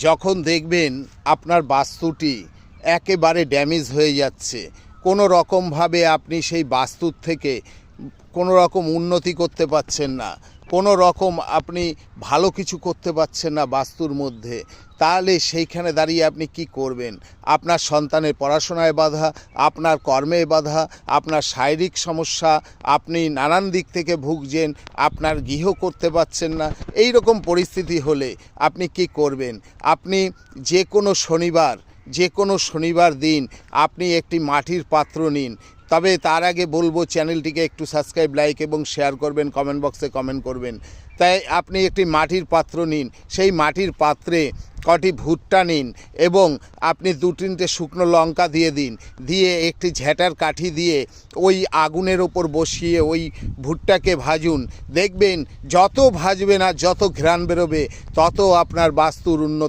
যখন দেখবেন আপনার বাস্তুটি একেবারে ড্যামেজ হয়ে যাচ্ছে, কোনো রকমভাবে আপনি সেই বাস্তুর থেকে কোনো রকম উন্নতি করতে পারছেন না, কোনো রকম আপনি ভালো কিছু করতে পারছেন না বাস্তুর মধ্যে, তাহলে সেইখানে দাঁড়িয়ে আপনি কি করবেন? আপনার সন্তানের পড়াশোনায় বাধা, আপনার কর্মে বাধা, আপনার শারীরিক সমস্যা, আপনি নানান দিক থেকে ভুগছেন, আপনার গৃহ করতে পারছেন না। এই রকম পরিস্থিতি হলে আপনি কি করবেন? আপনি যে কোনো শনিবার দিন আপনি একটি মাটির পাত্র নিন। তবে তার আগে বলবো, চ্যানেলটিকে একটু সাবস্ক্রাইব, লাইক এবং শেয়ার করবেন, কমেন্ট বক্সে কমেন্ট করবেন। তাই আপনি একটি মাটির পাত্র নিন, সেই মাটির পাত্রে কটি ভুট্টা নিন এবং আপনি 2-3টে শুকনো লঙ্কা দিয়ে দিন, দিয়ে একটি ঝ্যাঁটার কাঠি দিয়ে ওই আগুনের ওপর বসিয়ে ওই ভুট্টাকে ভাজুন। দেখবেন যত ভাজবে না, যত ঘ্রাণ বেরোবে, তত আপনার বাস্তুর উন্নতি।